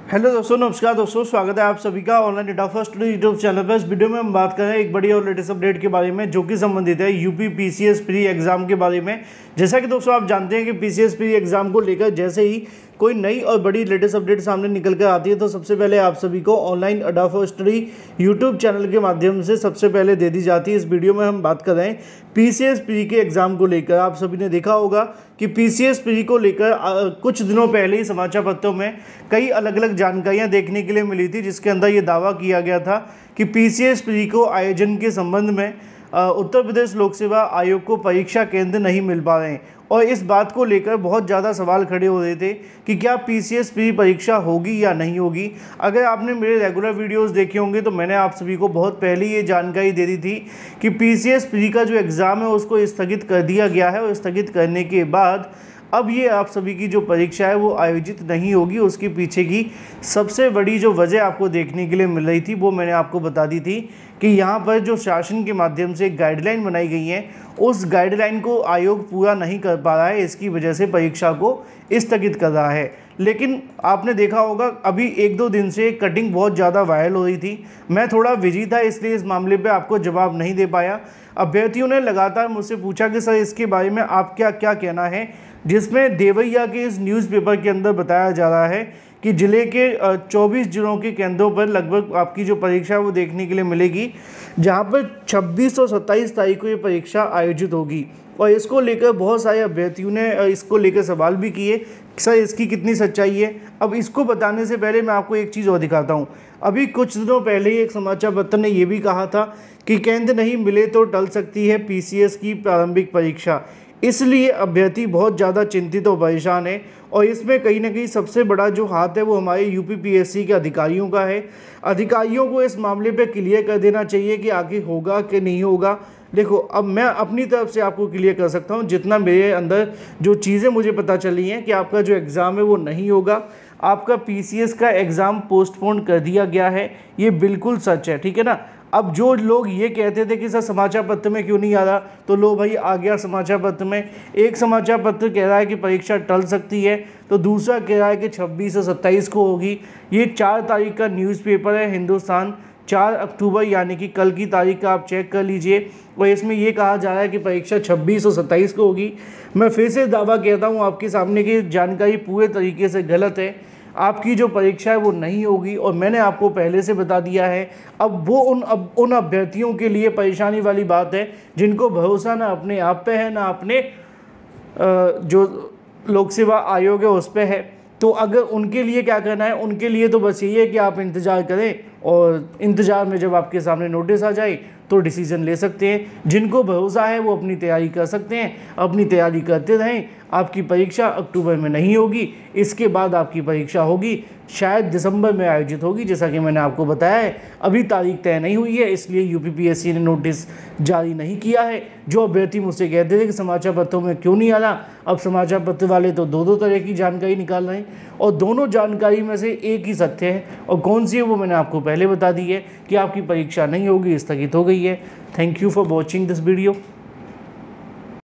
Hello दोस्तों, नमस्कार दोस्तों, स्वागत है आप सभी का online data first YouTube channel पर। इस वीडियो में हम बात कर रहे हैं एक बड़ी और लेटेस्ट अपडेट के बारे में जो कि संबंधित है यूपी पीसीएस प्री एग्जाम के बारे में। जैसा कि दोस्तों आप जानते हैं कि पीसीएस प्री एग्जाम को लेकर जैसे ही कोई नई और बड़ी लेटेस्ट अपडेट सामने निकल कर आती है तो सबसे पहले आप सभी को online data first YouTube channel के माध्यम से सबसे पहले दे दी जाती है। इस वीडियो में हम बात कर रहे हैं पीसीएस प्री के एग्ज़ाम को लेकर। आप सभी ने देखा होगा कि पीसीएस प्री को लेकर कुछ दिनों पहले ही समाचार पत्रों में कई अलग अलग जानकारियां देखने के लिए मिली थी, जिसके अंदर ये दावा किया गया था कि पीसीएस प्री को आयोजन के संबंध में उत्तर प्रदेश लोक सेवा आयोग को परीक्षा केंद्र नहीं मिल पा रहे हैं और इस बात को लेकर बहुत ज़्यादा सवाल खड़े हो रहे थे कि क्या पीसीएस प्री परीक्षा होगी या नहीं होगी। अगर आपने मेरे रेगुलर वीडियोस देखे होंगे तो मैंने आप सभी को बहुत पहले ये जानकारी दे दी थी कि पीसीएस प्री का जो एग्ज़ाम है उसको स्थगित कर दिया गया है और स्थगित करने के बाद अब ये आप सभी की जो परीक्षा है वो आयोजित नहीं होगी। उसके पीछे की सबसे बड़ी जो वजह आपको देखने के लिए मिल रही थी वो मैंने आपको बता दी थी कि यहाँ पर जो शासन के माध्यम से गाइडलाइन बनाई गई है उस गाइडलाइन को आयोग पूरा नहीं कर पा रहा है, इसकी वजह से परीक्षा को स्थगित कर रहा है। लेकिन आपने देखा होगा अभी एक दो दिन से कटिंग बहुत ज़्यादा वायरल हो रही थी। मैं थोड़ा बिजी था इसलिए इस मामले पे आपको जवाब नहीं दे पाया। अभ्यर्थियों ने लगातार मुझसे पूछा कि सर इसके बारे में आप क्या कहना है, जिसमें देवैया के इस न्यूज़पेपर के अंदर बताया जा रहा है कि ज़िले के 24 जिलों के केंद्रों पर लगभग आपकी जो परीक्षा है वो देखने के लिए मिलेगी, जहां पर 26 और 27 तारीख को ये परीक्षा आयोजित होगी। और इसको लेकर बहुत सारे अभ्यर्थियों ने इसको लेकर सवाल भी किए, सर इसकी कितनी सच्चाई है। अब इसको बताने से पहले मैं आपको एक चीज़ और दिखाता हूँ। अभी कुछ दिनों पहले ही एक समाचार पत्र ने यह भी कहा था कि केंद्र नहीं मिले तो टल सकती है पीसीएस की प्रारंभिक परीक्षा, इसलिए अभ्यर्थी बहुत ज़्यादा चिंतित और परेशान है। और इसमें कहीं ना कहीं सबसे बड़ा जो हाथ है वो हमारे यूपी पीएससी के अधिकारियों का है। अधिकारियों को इस मामले पे क्लियर कर देना चाहिए कि आगे होगा कि नहीं होगा। देखो, अब मैं अपनी तरफ से आपको क्लियर कर सकता हूँ जितना मेरे अंदर जो चीज़ें मुझे पता चली हैं कि आपका जो एग्ज़ाम है वो नहीं होगा, आपका पीसीएस का एग्ज़ाम पोस्टपोन कर दिया गया है। ये बिल्कुल सच है, ठीक है ना। अब जो लोग ये कहते थे कि सर समाचार पत्र में क्यों नहीं आ रहा, तो लो भाई आ गया समाचार पत्र में। एक समाचार पत्र कह रहा है कि परीक्षा टल सकती है तो दूसरा कह रहा है कि 26 और 27 को होगी। ये 4 तारीख का न्यूज़पेपर है हिंदुस्तान, 4 अक्टूबर यानी कि कल की तारीख का आप चेक कर लीजिए। और इसमें ये कहा जा रहा है कि परीक्षा 26 और 27 को होगी। मैं फिर से दावा कहता हूँ आपके सामने की जानकारी पूरे तरीके से गलत है। आपकी जो परीक्षा है वो नहीं होगी और मैंने आपको पहले से बता दिया है। अब वो उन अभ्यर्थियों के लिए परेशानी वाली बात है जिनको भरोसा ना अपने आप पे है ना अपने जो लोक सेवा आयोग है उस पे है। तो अगर उनके लिए क्या करना है, उनके लिए तो बस यही है कि आप इंतज़ार करें और इंतज़ार में जब आपके सामने नोटिस आ जाए तो डिसीज़न ले सकते हैं। जिनको भरोसा है वो अपनी तैयारी कर सकते हैं, अपनी तैयारी करते रहें। आपकी परीक्षा अक्टूबर में नहीं होगी, इसके बाद आपकी परीक्षा होगी शायद दिसंबर में आयोजित होगी, जैसा कि मैंने आपको बताया है। अभी तारीख तय नहीं हुई है, इसलिए यूपी पीएससी ने नोटिस जारी नहीं किया है। जो अभ्यर्थी मुझसे कहते थे कि समाचार पत्रों में क्यों नहीं आ रहा, अब समाचार पत्र वाले तो दो तरह की जानकारी निकाल रहे हैं और दोनों जानकारी में से एक ही सत्य है। और कौन सी है वो मैंने आपको पहले बता दी है कि आपकी परीक्षा नहीं होगी, स्थगित हो गई है। Thank you for watching this video.